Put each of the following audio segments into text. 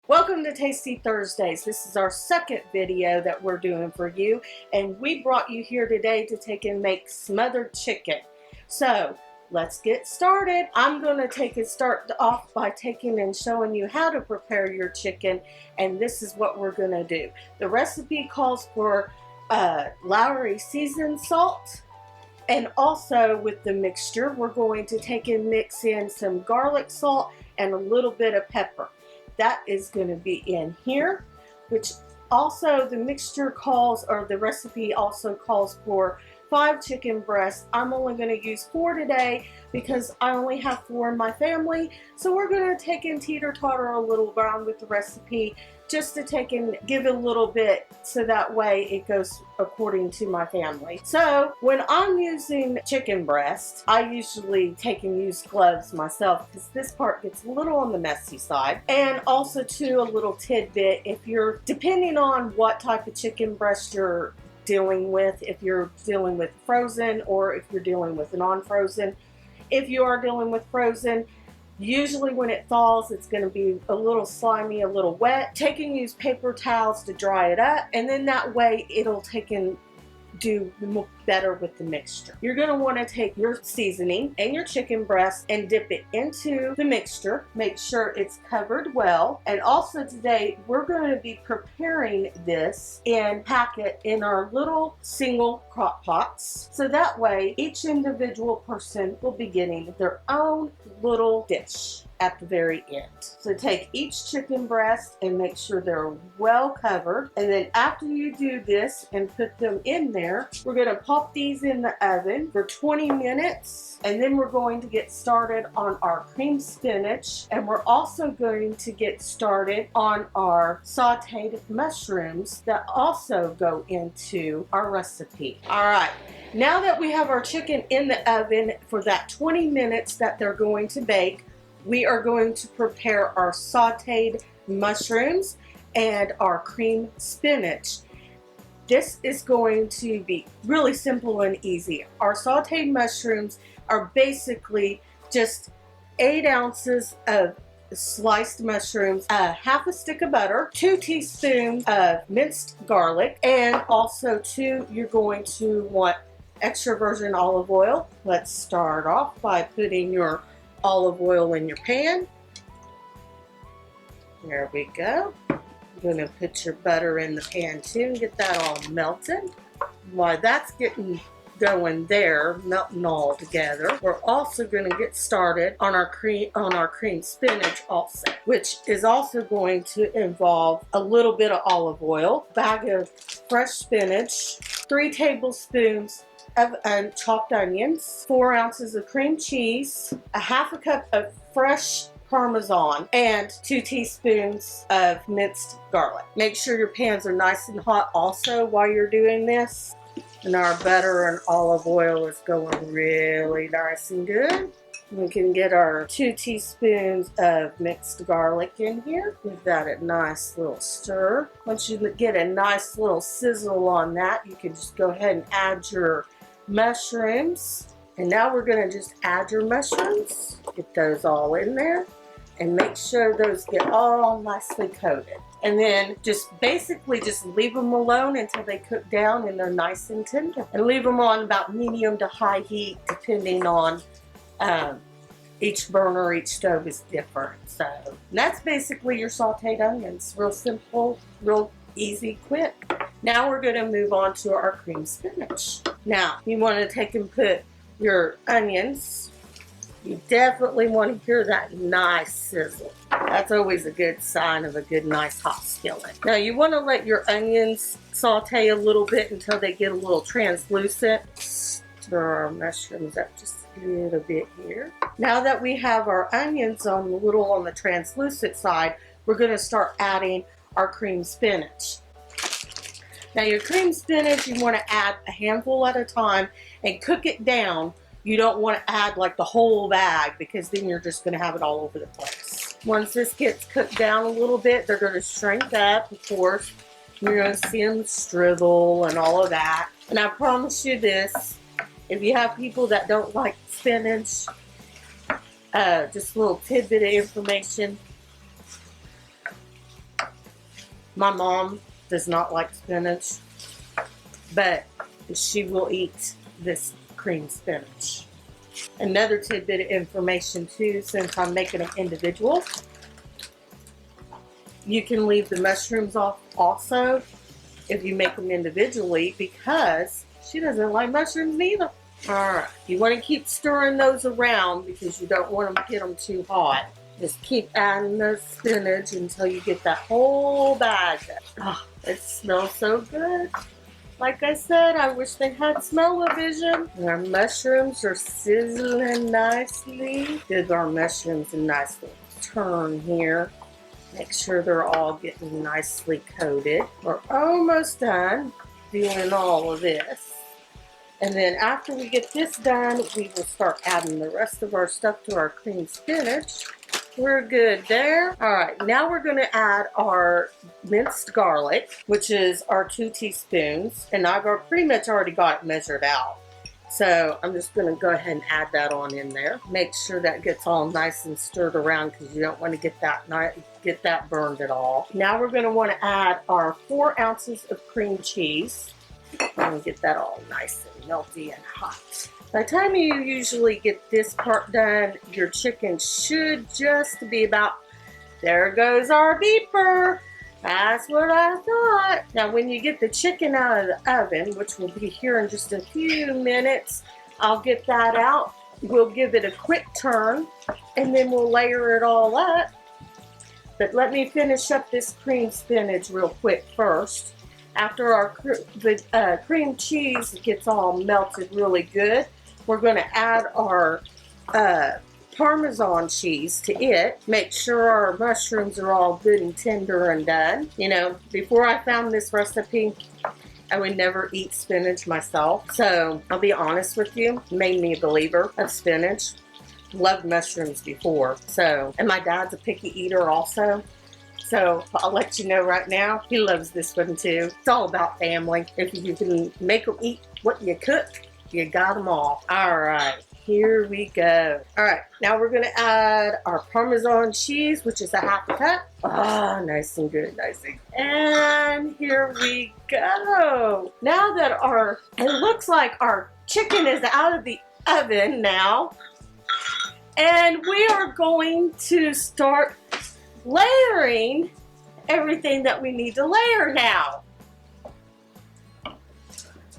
Welcome to Tasty Thursdays. This is our second video that we're doing for you, and we brought you here today to take and make smothered chicken. So let's get started. I'm going to start off by taking and showing you how to prepare your chicken, and this is what we're going to do. The recipe calls for Lawry seasoned salt, and also with the mixture we're going to take and mix in some garlic salt and a little bit of pepper. That is going to be in here, which also the mixture calls, or the recipe also calls for 5 chicken breasts. I'm only going to use 4 today because I only have 4 in my family. So we're going to take and teeter-totter a little around with the recipe just to take and give it a little bit so that way it goes according to my family. So when I'm using chicken breast, I usually take and use gloves myself because this part gets a little on the messy side. And also too, a little tidbit, if you're, depending on what type of chicken breast you're dealing with, if you're dealing with frozen or if you're dealing with non-frozen, if you are dealing with frozen, usually when it thaws, it's going to be a little slimy, a little wet. Take and use paper towels to dry it up, and then that way it'll take and do better with the mixture. You're going to want to take your seasoning and your chicken breast and dip it into the mixture. Make sure it's covered well. And also today we're going to be preparing this and pack it in our little single crock pots. So that way each individual person will be getting their own little dish at the very end. So take each chicken breast and make sure they're well covered. And then after you do this and put them in there, we're going to pop these in the oven for 20 minutes. And then we're going to get started on our cream spinach. And we're also going to get started on our sauteed mushrooms that also go into our recipe. All right. Now that we have our chicken in the oven for that 20 minutes that they're going to bake, we are going to prepare our sauteed mushrooms and our cream spinach. This is going to be really simple and easy. Our sauteed mushrooms are basically just 8 ounces of sliced mushrooms, half a stick of butter, 2 teaspoons of minced garlic, and also you're going to want extra virgin olive oil. Let's start off by putting your olive oil in your pan. There we go. You're going to put your butter in the pan too and get that all melted. While that's getting going there, melting all together, we're also going to get started on our cream spinach also, which is also going to involve a little bit of olive oil, bag of fresh spinach, 3 tablespoons of chopped onions, 4 ounces of cream cheese, a half a cup of fresh Parmesan, and 2 teaspoons of minced garlic. Make sure your pans are nice and hot also while you're doing this. And our butter and olive oil is going really nice and good. We can get our 2 teaspoons of mixed garlic in here. Give that a nice little stir. Once you get a nice little sizzle on that, you can just go ahead and add your mushrooms. And now we're going to just add your mushrooms. Get those all in there and make sure those get all nicely coated. And then basically just leave them alone until they cook down and they're nice and tender. And leave them on about medium to high heat depending on each burner, each stove is different. So that's basically your sauteed onions. Real simple, real easy, quick. Now we're going to move on to our cream spinach. Now you want to take and put your onions. You definitely want to hear that nice sizzle. That's always a good sign of a good, nice hot skillet. Now you want to let your onions saute a little bit until they get a little translucent. Stir our mushrooms up just a little bit here. Now that we have our onions a little on the translucent side, we're going to start adding our cream spinach. Now your cream spinach, you want to add a handful at a time and cook it down. You don't want to add like the whole bag because then you're just going to have it all over the place. Once this gets cooked down a little bit, they're going to shrink up, of course. You're going to see them shrivel and all of that. And I promise you this, if you have people that don't like spinach, just a little tidbit of information. My mom does not like spinach, but she will eat this cream spinach. Another tidbit of information too, since I'm making them individual, you can leave the mushrooms off also if you make them individually, because she doesn't like mushrooms either. Alright, you want to keep stirring those around because you don't want to get them too hot. Just keep adding the spinach until you get that whole bag. Oh, it smells so good. Like I said, I wish they had smell-o-vision. Our mushrooms are sizzling nicely. Give our mushrooms a nice little turn here. Make sure they're all getting nicely coated. We're almost done doing all of this. And then after we get this done, we will start adding the rest of our stuff to our cream spinach. We're good there. All right, now we're gonna add our minced garlic, which is our 2 teaspoons. And I've pretty much already got it measured out. So I'm just gonna go ahead and add that on in there. Make sure that gets all nice and stirred around because you don't want to get that burned at all. Now we're gonna want to add our 4 ounces of cream cheese. And get that all nice and melty and hot. By the time you usually get this part done, your chicken should just be about, there goes our beeper. That's what I thought. Now when you get the chicken out of the oven, which will be here in just a few minutes, I'll get that out. We'll give it a quick turn and then we'll layer it all up. But let me finish up this cream spinach real quick first. After our cream cheese gets all melted really good, we're going to add our Parmesan cheese to it. Make sure our mushrooms are all good and tender and done. You know, before I found this recipe, I would never eat spinach myself. So I'll be honest with you, made me a believer of spinach. Loved mushrooms before. So, and my dad's a picky eater also. So I'll let you know right now, he loves this one too. It's all about family. If you can make them eat what you cook, you got them all. All right, here we go. All right, now we're gonna add our Parmesan cheese, which is a 1/2 cup. Ah, nice and good, nice and good. And here we go. Now that it looks like our chicken is out of the oven now. And we are going to start layering everything that we need to layer now.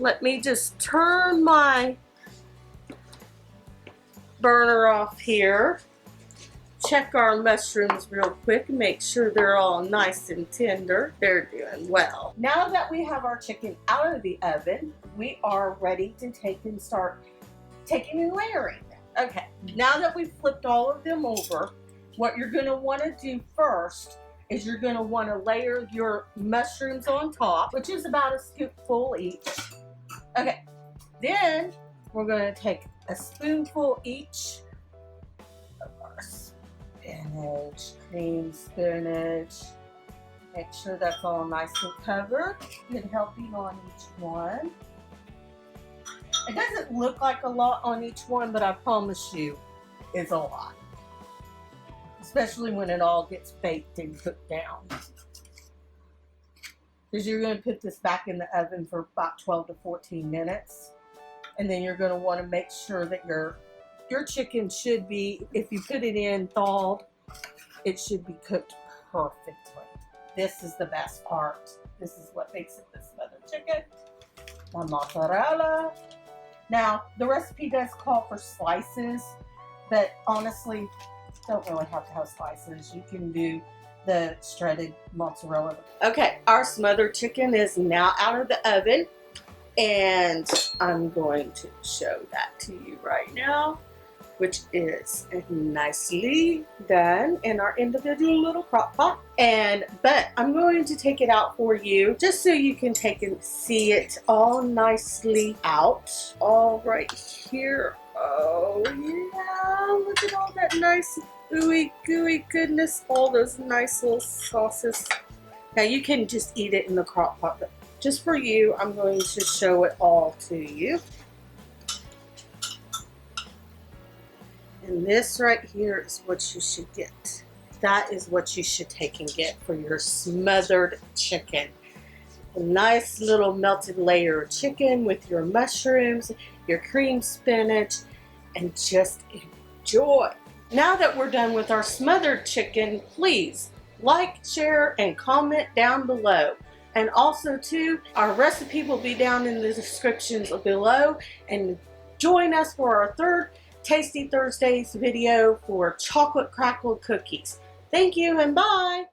Let me just turn my burner off here. Check our mushrooms real quick and make sure they're all nice and tender. They're doing well. Now that we have our chicken out of the oven, we are ready to start taking and layering them. Okay, now that we've flipped all of them over, what you're going to want to do first is you're going to want to layer your mushrooms on top, which is about a scoopful each. Okay, then we're going to take a spoonful each of our spinach, cream spinach. Make sure that's all nice and covered. Good helping on each one. It doesn't look like a lot on each one, but I promise you, it's a lot. Especially when it all gets baked and cooked down. Because you're going to put this back in the oven for about 12 to 14 minutes. And then you're going to want to make sure that your chicken should be, if you put it in thawed, it should be cooked perfectly. This is the best part. This is what makes it the smothered chicken. My mozzarella. Now, the recipe does call for slices, but honestly, don't really have to have slices. You can do the shredded mozzarella. Okay, our smothered chicken is now out of the oven, and I'm going to show that to you right now, which is nicely done in our individual little crock pot. But I'm going to take it out for you just so you can take and see it all nicely out. All right here. Oh yeah, look at all that nice ooey gooey goodness, all those nice little sauces. Now you can just eat it in the crock pot, but just for you, I'm going to show it all to you. And this right here is what you should get. that is what you should take and get for your smothered chicken. A nice little melted layer of chicken with your mushrooms, your cream spinach, and just enjoy. Now that we're done with our smothered chicken, please like, share, and comment down below. And also too, our recipe will be down in the descriptions below. And join us for our third Tasty Thursdays video for chocolate crackled cookies. Thank you and bye.